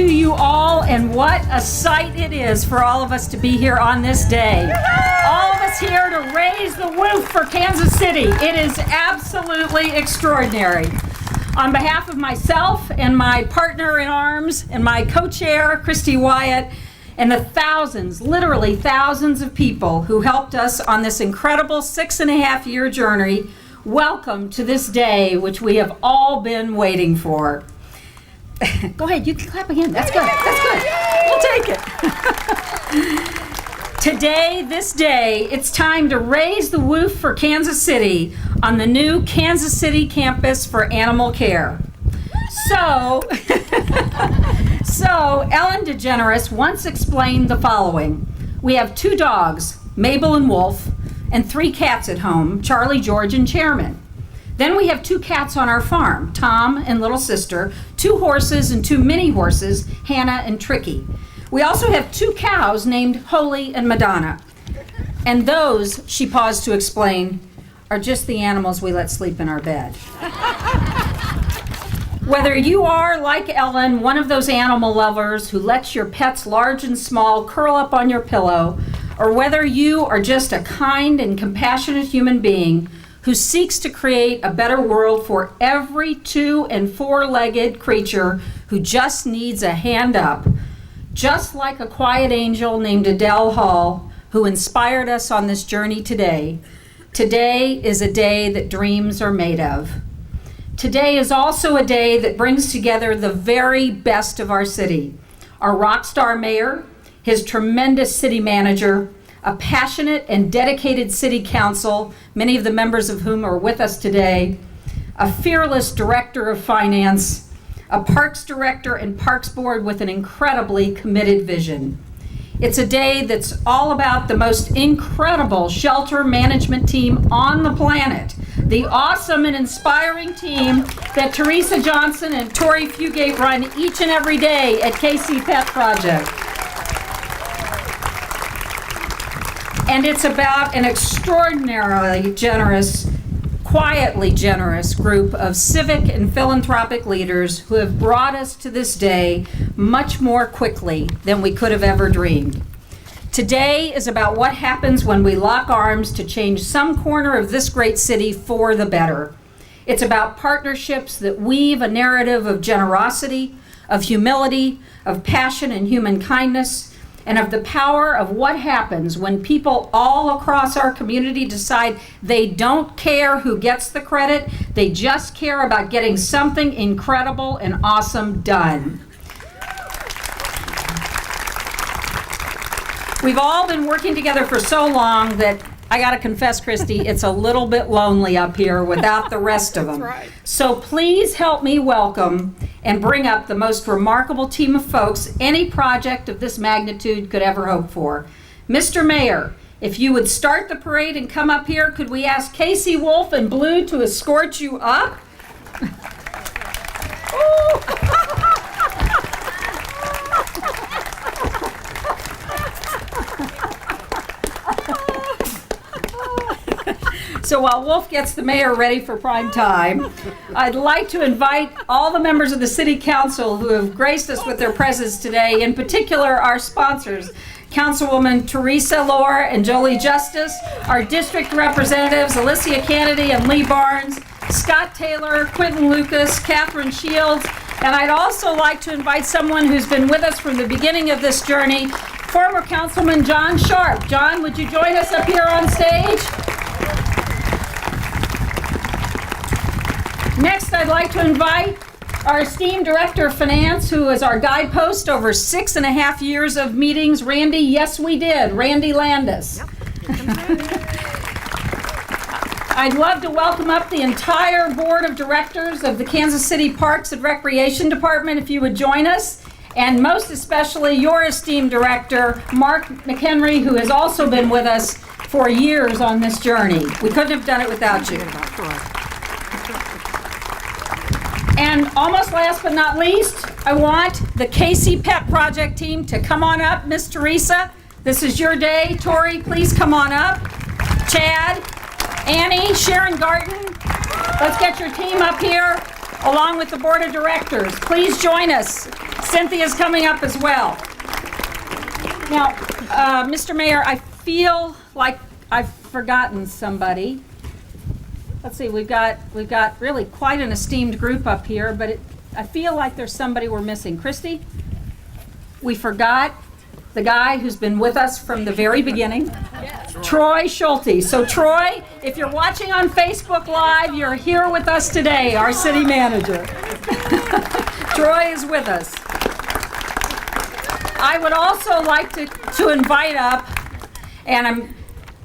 to you all, and what a sight it is for all of us to be here on this day. All of us here to raise the roof for Kansas City. It is absolutely extraordinary. On behalf of myself and my partner in arms and my co-chair, Christy Wyatt, and the thousands, literally thousands of people who helped us on this incredible 6.5-year journey, welcome to this day which we have all been waiting for. Go ahead, you can clap again. That's good. We'll take it. Today, this day, it's time to raise the roof for Kansas City on the new Kansas City campus for animal care. So Ellen DeGeneres once explained the following. We have 2 dogs, Mabel and Wolf, and 3 cats at home, Charlie, George, and Chairman. Then we have 2 cats on our farm, Tom and little sister, 2 horses and 2 mini horses, Hannah and Tricky. We also have 2 cows named Holy and Madonna. And those, she paused to explain, are just the animals we let sleep in our bed. Whether you are, like Ellen, one of those animal lovers who lets your pets large and small curl up on your pillow, or whether you are just a kind and compassionate human being who seeks to create a better world for every 2- and 4-legged creature who just needs a hand up, just like a quiet angel named Adele Hall, who inspired us on this journey today. Today is a day that dreams are made of. Today is also a day that brings together the very best of our city. Our rock star mayor, his tremendous city manager, a passionate and dedicated city council, many of the members of whom are with us today, a fearless director of finance, a parks director and parks board with an incredibly committed vision. It's a day that's all about the most incredible shelter management team on the planet, the awesome and inspiring team that Teresa Johnson and Tori Fugate run each and every day at KC Pet Project. And it's about an extraordinarily generous, quietly generous group of civic and philanthropic leaders who have brought us to this day much more quickly than we could have ever dreamed. Today is about what happens when we lock arms to change some corner of this great city for the better. It's about partnerships that weave a narrative of generosity, of humility, of passion and human kindness, and of the power of what happens when people all across our community decide they don't care who gets the credit, they just care about getting something incredible and awesome done. We've all been working together for so long that I gotta confess, Christy, it's a little bit lonely up here without the rest of them. That's right. So please help me welcome and bring up the most remarkable team of folks any project of this magnitude could ever hope for. Mr. Mayor, if you would start the parade and come up here, could we ask Casey Wolf and Blue to escort you up? So while Wolf gets the mayor ready for prime time, I'd like to invite all the members of the City Council who have graced us with their presence today, in particular our sponsors, Councilwoman Teresa Lohr and Jolie Justice, our district representatives, Alicia Kennedy and Lee Barnes, Scott Taylor, Quentin Lucas, Catherine Shields, and I'd also like to invite someone who's been with us from the beginning of this journey, former Councilman John Sharp. John, would you join us up here on stage? Next, I'd like to invite our esteemed Director of Finance, who is our guidepost over 6.5 years of meetings, Randy, yes we did, Randy Landis. Yep. I'd love to welcome up the entire board of directors of the Kansas City Parks and Recreation Department, if you would join us, and most especially your esteemed director, Mark McHenry, who has also been with us for years on this journey. We couldn't have done it without you. And almost last but not least, I want the KC Pet Project team to come on up. Miss Teresa, this is your day. Tori, please come on up. Chad, Annie, Sharon Garten, let's get your team up here. along with the board of directors. Please join us. Cynthia's coming up as well. Now, Mr. Mayor, I feel like I've forgotten somebody. Let's see, we've got really quite an esteemed group up here, but I feel like there's somebody we're missing. Christy, we forgot the guy who's been with us from the very beginning, Troy Schulte. So Troy, if you're watching on Facebook Live, you're here with us today, our city manager. Troy is with us. I would also like to invite up, and I'm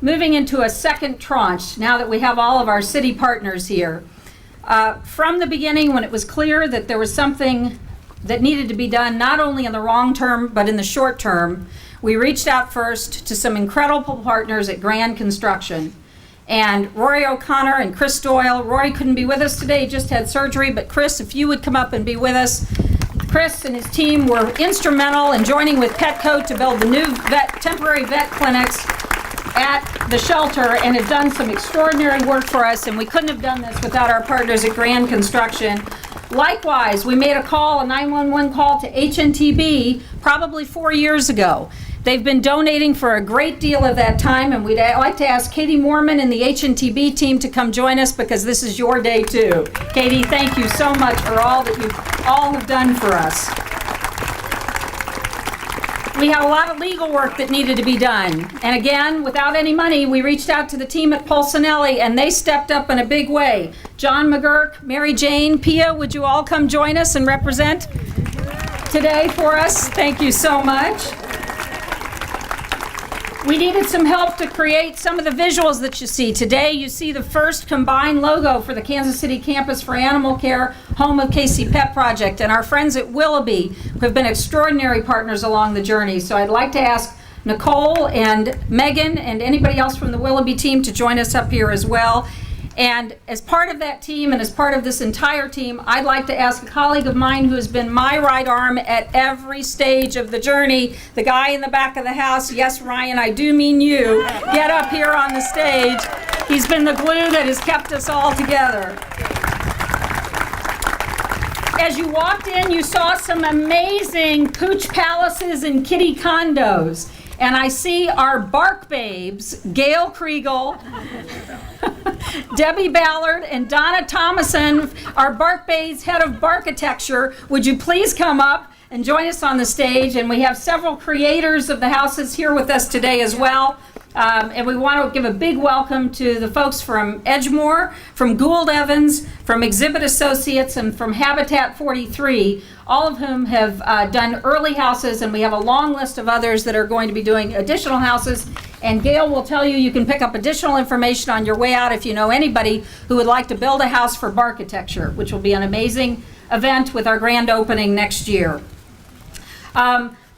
moving into a second tranche now that we have all of our city partners here. From the beginning, when it was clear that there was something that needed to be done, not only in the long term, but in the short term, we reached out first to some incredible partners at Grand Construction. And Rory O'Connor and Chris Doyle. Rory couldn't be with us today, he just had surgery, but Chris, if you would come up and be with us. Chris and his team were instrumental in joining with Petco to build the new temporary vet clinics at the shelter, and have done some extraordinary work for us, and we couldn't have done this without our partners at Grand Construction. Likewise, we made a 911 call to HNTB probably 4 years ago. They've been donating for a great deal of that time, and we'd like to ask Katie Moorman and the HNTB team to come join us, because this is your day too. Katie, thank you so much for all that you all have done for us. We had a lot of legal work that needed to be done. And again, without any money, we reached out to the team at Pulcinelli, and they stepped up in a big way. John McGurk, Mary Jane, Pia, would you all come join us and represent today for us? Thank you so much. We needed some help to create some of the visuals that you see. Today you see the first combined logo for the Kansas City Campus for Animal Care, home of KC Pet Project, and our friends at Willoughby, who have been extraordinary partners along the journey. So I'd like to ask Nicole and Megan and anybody else from the Willoughby team to join us up here as well. And as part of that team and as part of this entire team, I'd like to ask a colleague of mine who has been my right arm at every stage of the journey, the guy in the back of the house, yes, Ryan, I do mean you, get up here on the stage. He's been the glue that has kept us all together. As you walked in, you saw some amazing pooch palaces and kitty condos. And I see our bark babes, Gail Kriegel, Debbie Ballard, and Donna Thomason, our bark babes, head of barkitecture. Would you please come up and join us on the stage? And we have several creators of the houses here with us today as well. And we want to give a big welcome to the folks from Edgemoor, from Gould Evans, from Exhibit Associates, and from Habitat 43, all of whom have done early houses, and we have a long list of others that are going to be doing additional houses. And Gail will tell you you can pick up additional information on your way out if you know anybody who would like to build a house for barkitecture, which will be an amazing event with our grand opening next year.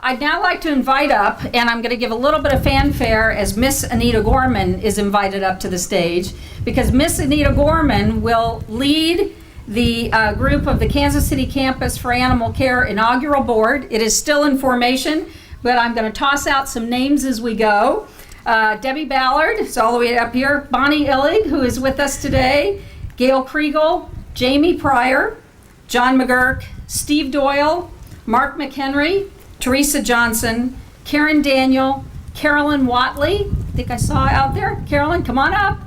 I'd now like to invite up, and I'm going to give a little bit of fanfare as Miss Anita Gorman is invited up to the stage, because Miss Anita Gorman will lead the group of the Kansas City Campus for Animal Care inaugural board. It is still in formation, but I'm going to toss out some names as we go. Debbie Ballard is all the way up here. Bonnie Illig, who is with us today. Gail Kriegel, Jamie Pryor, John McGurk, Steve Doyle, Mark McHenry, Teresa Johnson, Karen Daniel, Carolyn Watley, I think I saw out there. Carolyn, come on up.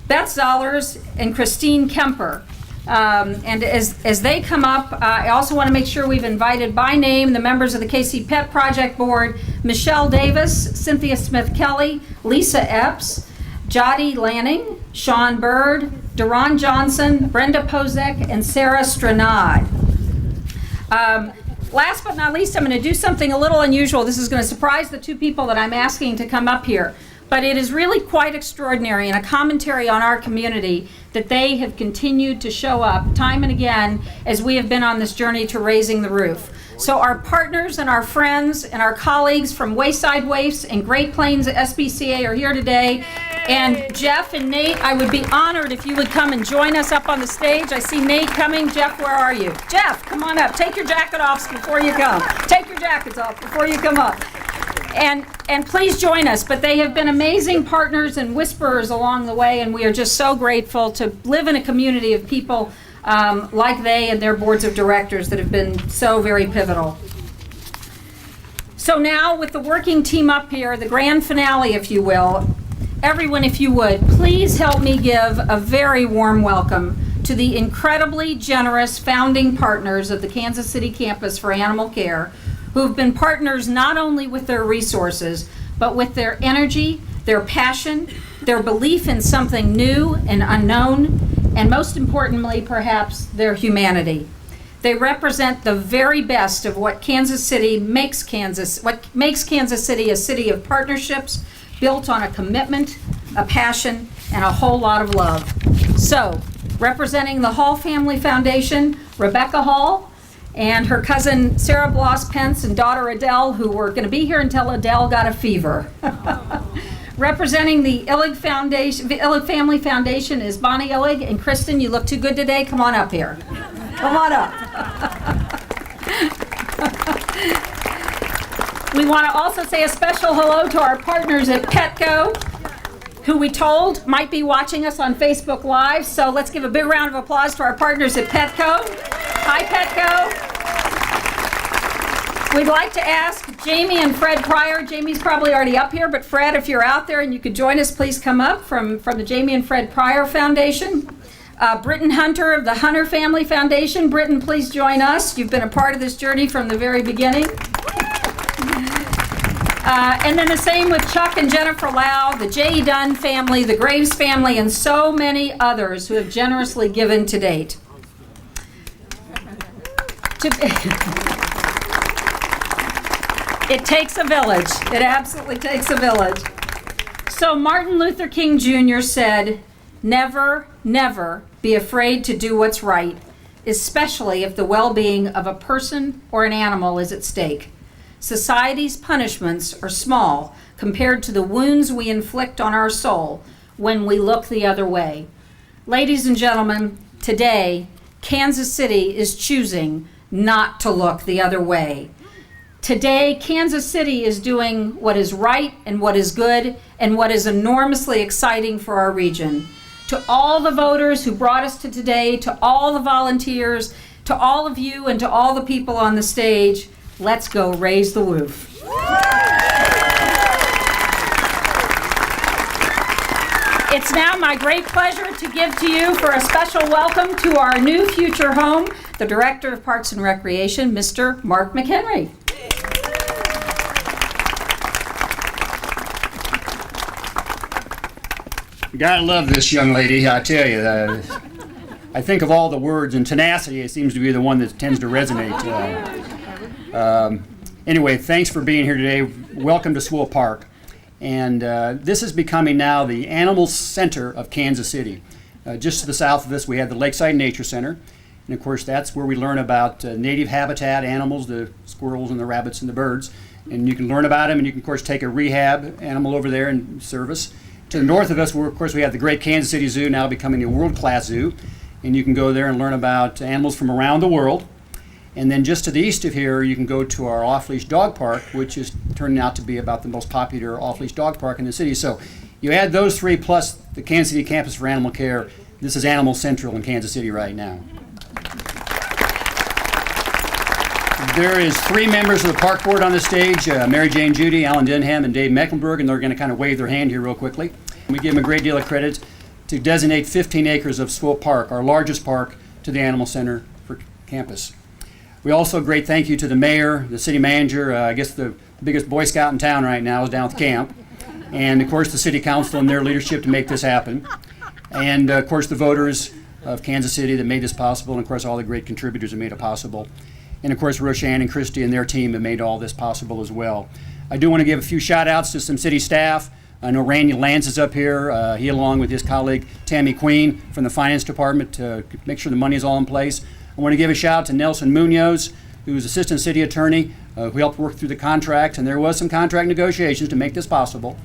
Beth Zollers, and Christine Kemper. And as they come up, I also want to make sure we've invited by name the members of the KC Pet Project Board, Michelle Davis, Cynthia Smith-Kelly, Lisa Epps, Jody Lanning, Sean Bird, Deron Johnson, Brenda Pozek, and Sarah Stranad. Last but not least, I'm going to do something a little unusual. This is going to surprise the two people that I'm asking to come up here. But it is really quite extraordinary and a commentary on our community that they have continued to show up time and again as we have been on this journey to raising the roof. So our partners and our friends and our colleagues from Wayside Waifs and Great Plains SPCA are here today. And Jeff and Nate, I would be honored if you would come and join us up on the stage. I see Nate coming. Jeff, where are you? Jeff, come on up. Take your jacket off before you come. Take your jackets off before you come up. And please join us. But they have been amazing partners and whisperers along the way, and we are just so grateful to live in a community of people like they and their boards of directors that have been so very pivotal. So now with the working team up here, the grand finale, if you will, everyone, if you would, please help me give a very warm welcome to the incredibly generous founding partners of the Kansas City campus for animal care, who have been partners not only with their resources, but with their energy, their passion, their belief in something new and unknown, and most importantly, perhaps, their humanity. They represent the very best of what makes Kansas City a city of partnerships built on a commitment, a passion, and a whole lot of love. So, representing the Hall Family Foundation, Rebecca Hall, and her cousin Sarah Bloss Pence and daughter Adele, who were going to be here until Adele got a fever. Representing the Illig Family Foundation is Bonnie Illig. And Kristen, you look too good today. Come on up here. Come on up. We want to also say a special hello to our partners at Petco, who we told might be watching us on Facebook Live. So let's give a big round of applause to our partners at Petco. Hi, Petco. We'd like to ask Jamie and Fred Pryor. Jamie's probably already up here, but Fred, if you're out there and you could join us, please come up from the Jamie and Fred Pryor Foundation. Britton Hunter of the Hunter Family Foundation. Britton, please join us. You've been a part of this journey from the very beginning. And then the same with Chuck and Jennifer Lau, the J. Dunn family, the Graves family, and so many others who have generously given to date. It takes a village. It absolutely takes a village. So Martin Luther King Jr. said, "Never, never be afraid to do what's right, especially if the well-being of a person or an animal is at stake. Society's punishments are small compared to the wounds we inflict on our soul when we look the other way." Ladies and gentlemen, today, Kansas City is choosing not to look the other way. Today, Kansas City is doing what is right and what is good and what is enormously exciting for our region. To all the voters who brought us to today, to all the volunteers, to all of you and to all the people on the stage, let's go raise the roof. It's now my great pleasure to give to you for a special welcome to our new future home, the Director of Parks and Recreation, Mr. Mark McHenry. You gotta love this young lady, I tell you. I think of all the words, and tenacity it seems to be the one that tends to resonate. Anyway, thanks for being here today. Welcome to Swope Park. And this is becoming now the animal center of Kansas City. Just to the south of us, we have the Lakeside Nature Center. And of course, that's where we learn about native habitat animals, the squirrels and the rabbits and the birds. And you can learn about them, and you can, of course, take a rehab animal over there and service. To the north of us, of course, we have the great Kansas City Zoo, now becoming a world-class zoo. And you can go there and learn about animals from around the world. And then just to the east of here, you can go to our off-leash dog park, which is turning out to be about the most popular off-leash dog park in the city. So you add those three plus the Kansas City Campus for Animal Care, this is Animal Central in Kansas City right now. There is three members of the park board on the stage, Mary Jane Judy, Alan Denham, and Dave Mecklenburg, and they're going to kind of wave their hand here real quickly. We give them a great deal of credit to designate 15 acres of Swope Park, our largest park, to the Animal Center for campus. We also great thank you to the mayor, the city manager, I guess the biggest Boy Scout in town right now is down at the camp, and of course the city council and their leadership to make this happen, and of course the voters of Kansas City that made this possible, and of course all the great contributors that made it possible. And of course, Roshan and Christy and their team have made all this possible as well. I do want to give a few shout outs to some city staff. I know Randy Lance is up here. He, along with his colleague Tammy Queen from the finance department, to make sure the money is all in place. I want to give a shout out to Nelson Munoz, who is assistant city attorney, who helped work through the contract, and there was some contract negotiations to make this possible.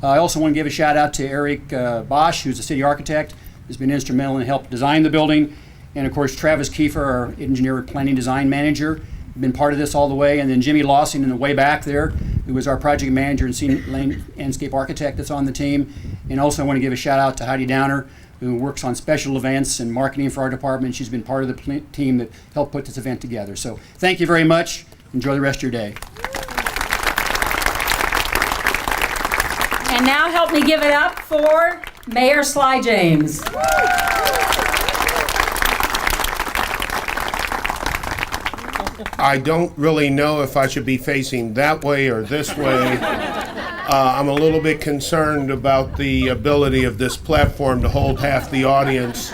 I also want to give a shout out to Eric Bosch, who's a city architect, who's been instrumental in helping design the building. And of course, Travis Kiefer, our engineer planning design manager, been part of this all the way. And then Jimmy Lawson in the way back there, who was our project manager and scenic landscape architect that's on the team. And also I want to give a shout out to Heidi Downer, who works on special events and marketing for our department. She's been part of the team that helped put this event together. So thank you very much. Enjoy the rest of your day. And now help me give it up for Mayor Sly James. I don't really know if I should be facing that way or this way. I'm a little bit concerned about the ability of this platform to hold half the audience.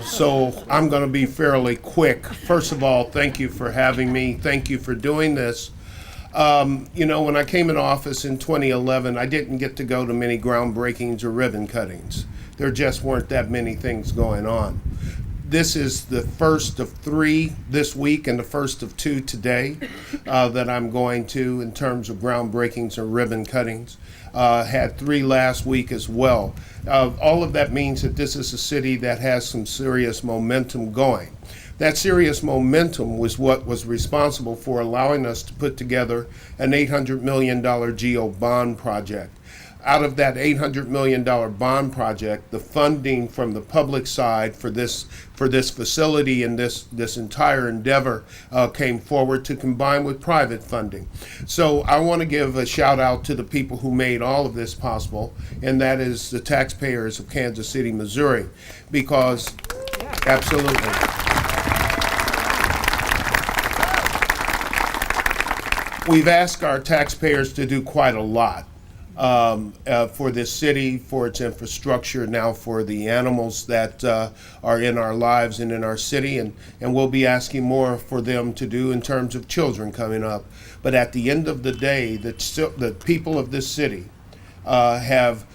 So I'm going to be fairly quick. First of all, thank you for having me. Thank you for doing this. When I came in office in 2011, I didn't get to go to many groundbreakings or ribbon cuttings. There just weren't that many things going on. This is the first of 3 this week and the first of 2 today that I'm going to in terms of groundbreakings or ribbon cuttings. Had 3 last week as well. All of that means that this is a city that has some serious momentum going. That serious momentum was what was responsible for allowing us to put together an $800 million GO bond project. Out of that $800 million bond project, the funding from the public side for this facility and this entire endeavor came forward to combine with private funding. So I want to give a shout out to the people who made all of this possible, and that is the taxpayers of Kansas City, Missouri, because absolutely. We've asked our taxpayers to do quite a lot for this city, for its infrastructure, now for the animals that are in our lives and in our city, and we'll be asking more for them to do in terms of children coming up. But at the end of the day, the people of this city have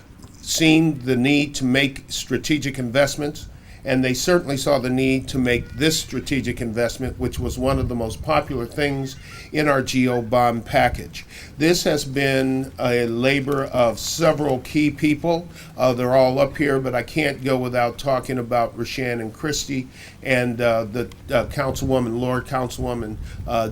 seen the need to make strategic investments, and they certainly saw the need to make this strategic investment, which was one of the most popular things in our GO bond package. This has been a labor of several key people. They're all up here, but I can't go without talking about Rashannon Christie and the Councilwoman, Lord Councilwoman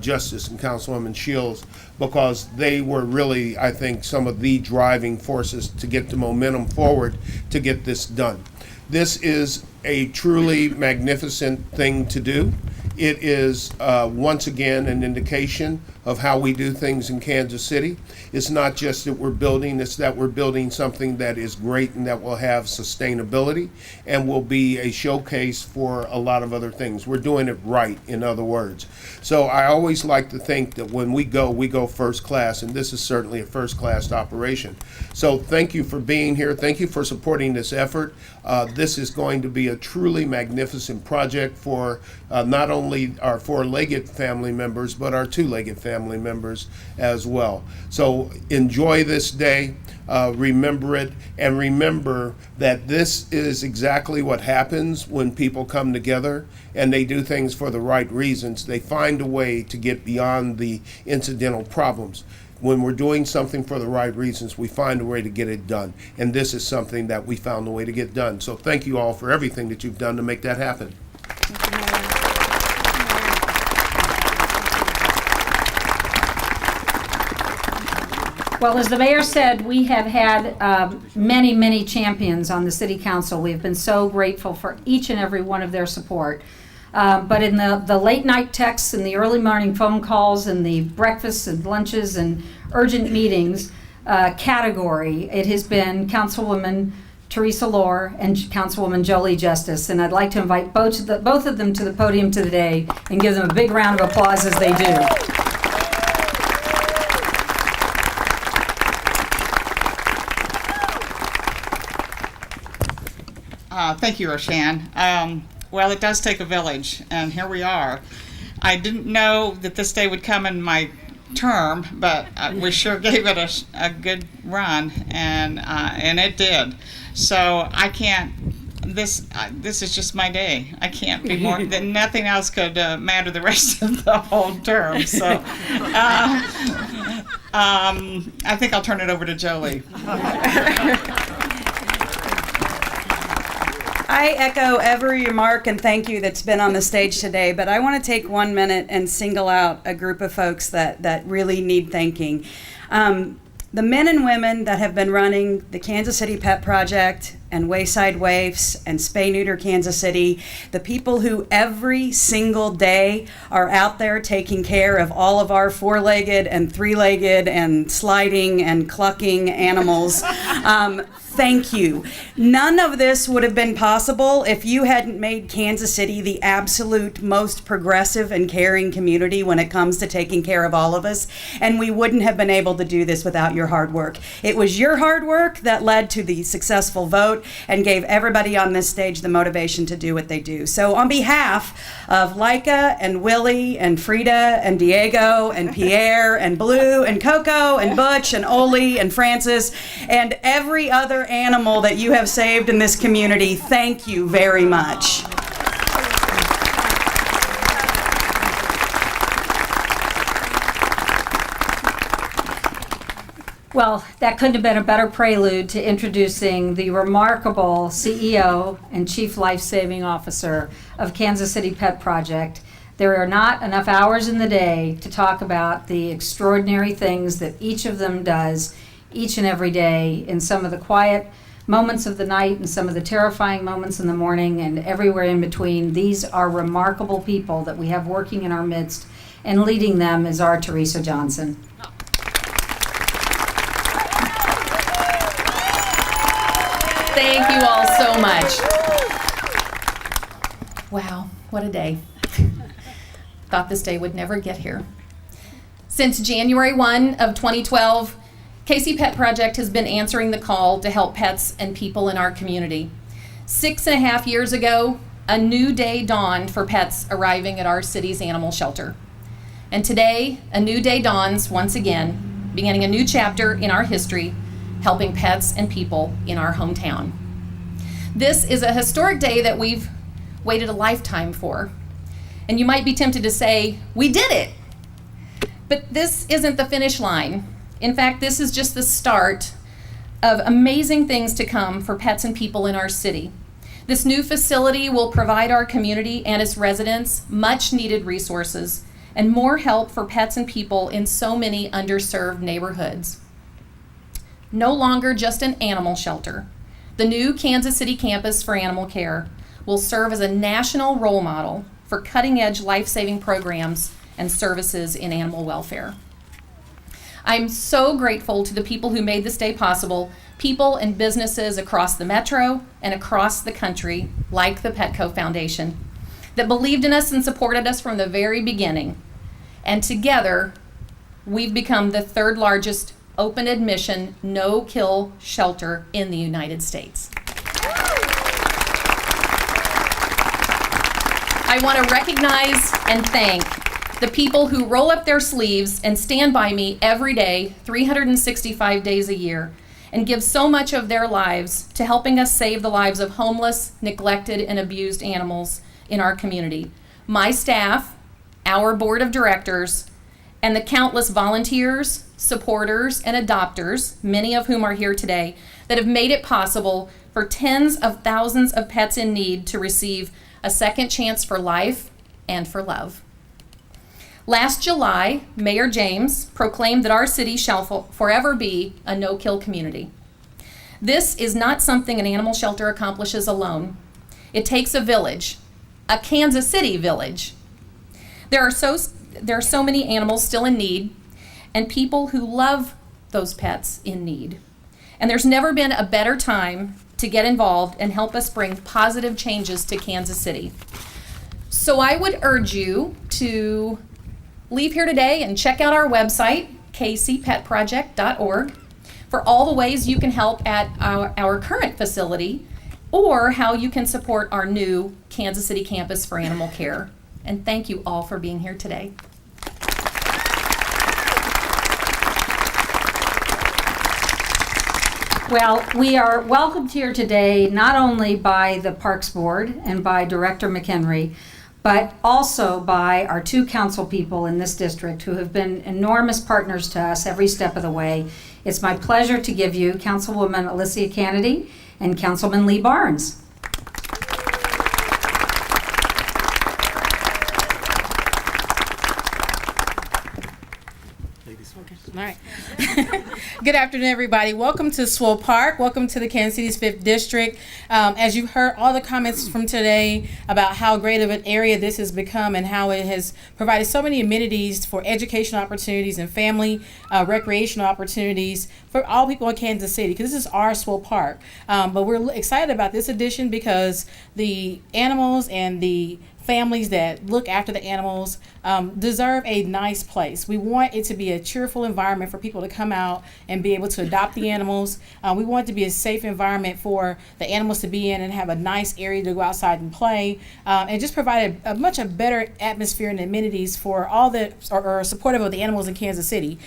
Justice and Councilwoman Shields, because they were really, I think, some of the driving forces to get the momentum forward to get this done. This is a truly magnificent thing to do. It is once again an indication of how we do things in Kansas City. It's not just that we're building, it's that we're building something that is great and that will have sustainability and will be a showcase for a lot of other things. We're doing it right, in other words. So I always like to think that when we go first class, and this is certainly a first class operation. So thank you for being here. Thank you for supporting this effort. This is going to be a truly magnificent project for not only our 4-legged family members, but our 2-legged family members as well. So enjoy this day, remember it, and remember that this is exactly what happens when people come together and they do things for the right reasons. They find a way to get beyond the incidental problems. When we're doing something for the right reasons, we find a way to get it done. And this is something that we found a way to get done. So thank you all for everything that you've done to make that happen. Well, as the mayor said, we have had many, many champions on the city council. We've been so grateful for each and every one of their support. But in the late night texts and the early morning phone calls and the breakfasts and lunches and urgent meetings category, it has been Councilwoman Teresa Lohr and Councilwoman Jolie Justice. And I'd like to invite both of them to the podium today and give them a big round of applause as they do. Thank you, Roshan. Well, it does take a village, and here we are. I didn't know that this day would come in my term, but we sure gave it a good run, and it did. So I can't. This is just my day. I can't be more. Than nothing else could matter the rest of the whole term. So I think I'll turn it over to Jolie. I echo every remark and thank you that's been on the stage today, but I want to take 1 minute and single out a group of folks that really need thanking. The men and women that have been running the Kansas City Pet Project and Wayside Waifs and Spay Neuter Kansas City, the people who every single day are out there taking care of all of our four-legged and three-legged and sliding and clucking animals. Thank you. None of this would have been possible if you hadn't made Kansas City the absolute most progressive and caring community when it comes to taking care of all of us. And we wouldn't have been able to do this without your hard work. It was your hard work that led to the successful vote and gave everybody on this stage the motivation to do what they do. So on behalf of Leica and Willie and Frida and Diego and Pierre and Blue and Coco and Butch and Oli and Francis and every other animal that you have saved in this community, thank you very much. Well, that couldn't have been a better prelude to introducing the remarkable CEO and Chief Life-Saving Officer of Kansas City Pet Project. There are not enough hours in the day to talk about the extraordinary things that each of them does each and every day in some of the quiet moments of the night and some of the terrifying moments in the morning and everywhere in between. These are remarkable people that we have working in our midst, and leading them is our Teresa Johnson. Thank you all so much. Wow, what a day. Thought this day would never get here. Since January 1 of 2012, KC Pet Project has been answering the call to help pets and people in our community. 6.5 years ago, a new day dawned for pets arriving at our city's animal shelter. And today, a new day dawns once again, beginning a new chapter in our history, helping pets and people in our hometown. This is a historic day that we've waited a lifetime for. And you might be tempted to say, we did it. But this isn't the finish line. In fact, this is just the start of amazing things to come for pets and people in our city. This new facility will provide our community and its residents much needed resources and more help for pets and people in so many underserved neighborhoods. No longer just an animal shelter, the new Kansas City campus for animal care will serve as a national role model for cutting-edge life-saving programs and services in animal welfare. I'm so grateful to the people who made this day possible, people and businesses across the metro and across the country, like the Petco Foundation, that believed in us and supported us from the very beginning. And together, we've become the third largest open admission, no-kill shelter in the United States. I want to recognize and thank the people who roll up their sleeves and stand by me every day, 365 days a year, and give so much of their lives to helping us save the lives of homeless, neglected, and abused animals in our community. My staff, our board of directors, and the countless volunteers, supporters, and adopters, many of whom are here today, that have made it possible for tens of thousands of pets in need to receive a second chance for life and for love. Last July, Mayor James proclaimed that our city shall forever be a no-kill community. This is not something an animal shelter accomplishes alone. It takes a village, a Kansas City village. There are so many animals still in need and people who love those pets in need. And there's never been a better time to get involved and help us bring positive changes to Kansas City. So I would urge you to leave here today and check out our website, kcpetproject.org, for all the ways you can help at our current facility or how you can support our new Kansas City campus for animal care. And thank you all for being here today. Well, we are welcomed here today not only by the Parks Board and by Director McHenry, but also by our two council people in this district who have been enormous partners to us every step of the way. It's my pleasure to give you Councilwoman Alicia Kennedy and Councilman Lee Barnes. All right. Good afternoon, everybody. Welcome to Swope Park. Welcome to the Kansas City's 5th District. As you've heard all the comments from today about how great of an area this has become and how it has provided so many amenities for educational opportunities and family recreational opportunities for all people in Kansas City, because this is our Swope Park. But we're excited about this addition because the animals and the families that look after the animals deserve a nice place. We want it to be a cheerful environment for people to come out and be able to adopt the animals. We want it to be a safe environment for the animals to be in and have a nice area to go outside and play, and just provide a much better atmosphere and amenities for all that are supportive of the animals in Kansas City.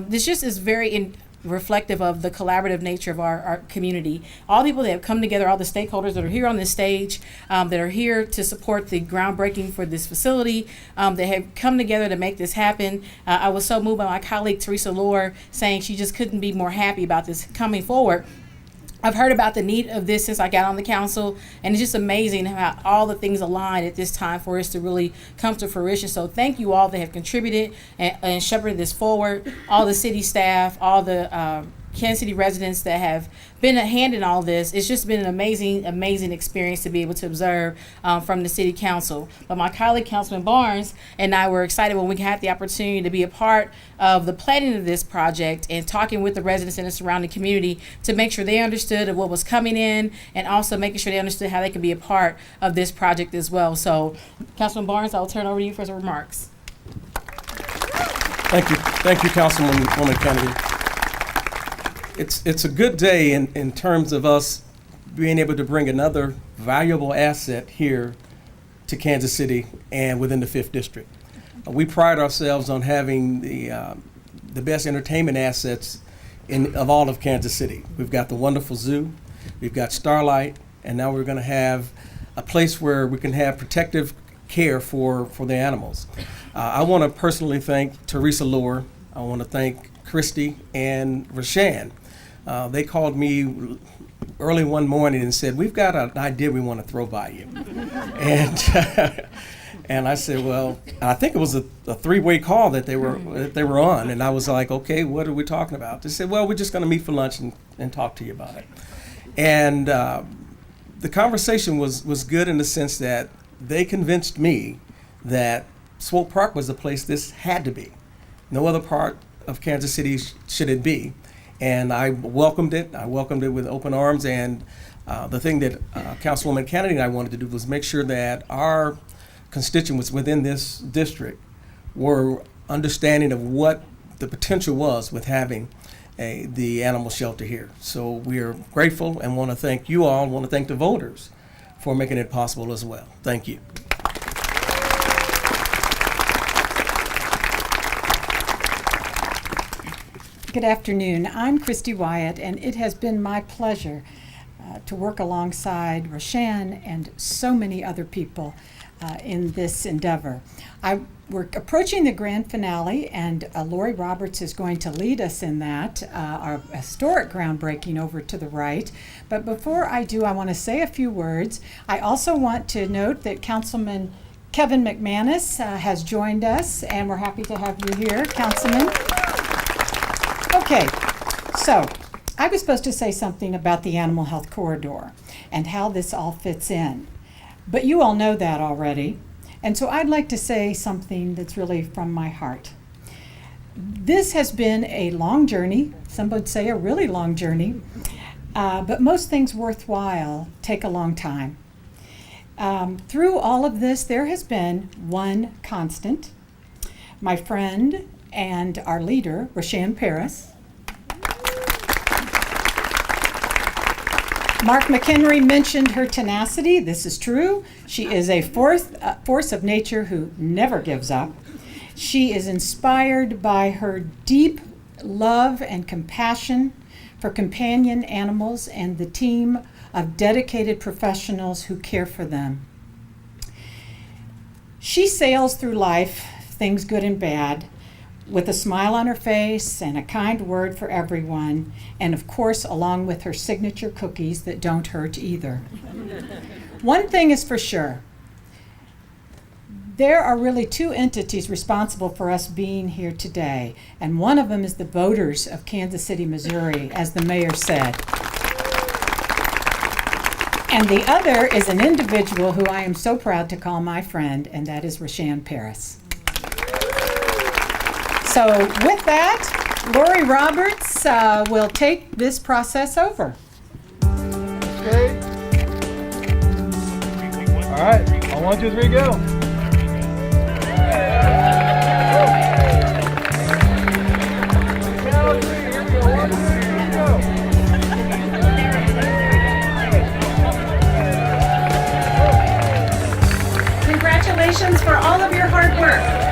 This just is very reflective of the collaborative nature of our community. All the people that have come together, all the stakeholders that are here on this stage, that are here to support the groundbreaking for this facility, that have come together to make this happen. I was so moved by my colleague Teresa Lohr saying she just couldn't be more happy about this coming forward. I've heard about the need of this since I got on the council, and it's just amazing how all the things align at this time for us to really come to fruition. So thank you all that have contributed and shepherded this forward, all the city staff, all the Kansas City residents that have been a hand in all this. It's just been an amazing experience to be able to observe from the city council. But my colleague, Councilman Barnes, and I were excited when we had the opportunity to be a part of the planning of this project and talking with the residents in the surrounding community to make sure they understood of what was coming in, and also making sure they understood how they could be a part of this project as well. So, Councilman Barnes, I'll turn it over to you for some remarks. Thank you, Councilwoman Kennedy. It's a good day in terms of us being able to bring another valuable asset here to Kansas City and within the 5th District. We pride ourselves on having the best entertainment assets of all of Kansas City. We've got the wonderful zoo, we've got Starlight, and now we're going to have a place where we can have protective care for the animals. I want to personally thank Teresa Lohr. I want to thank Christy and Rashan. They called me early one morning and said, "We've got an idea we want to throw by you." And I said, well, I think it was a three-way call that they were on, and I was like, okay, what are we talking about? They said, well, we're just going to meet for lunch and talk to you about it. And the conversation was good in the sense that they convinced me that Swope Park was the place this had to be. No other part of Kansas City should it be. And I welcomed it. I welcomed it with open arms. And the thing that Councilwoman Kennedy and I wanted to do was make sure that our constituents within this district were understanding of what the potential was with having the animal shelter here. So we are grateful and want to thank you all, want to thank the voters for making it possible as well. Thank you. Good afternoon. I'm Christy Wyatt, and it has been my pleasure to work alongside Rashan and so many other people in this endeavor. We're approaching the grand finale, and Lori Roberts is going to lead us in that, our historic groundbreaking over to the right. But before I do, I want to say a few words. I also want to note that Councilman Kevin McManus has joined us, and we're happy to have you here, Councilman. Okay, so I was supposed to say something about the Animal Health Corridor and how this all fits in, but you all know that already, and so I'd like to say something that's really from my heart. This has been a long journey, some would say a really long journey, but most things worthwhile take a long time. Through all of this, there has been one constant. My friend and our leader, Rashan Paris. Mark McHenry mentioned her tenacity. This is true. She is a force of nature who never gives up. She is inspired by her deep love and compassion for companion animals and the team of dedicated professionals who care for them. She sails through life, things good and bad, with a smile on her face and a kind word for everyone, and of course, along with her signature cookies that don't hurt either. One thing is for sure, There are really two entities responsible for us being here today, and one of them is the voters of Kansas City, Missouri, as the mayor said. And the other is an individual who I am so proud to call my friend, and that is Rashan Paris. So with that, Lori Roberts will take this process over. Okay. All right, on 1, 2, 3, go. Congratulations for all of your hard work.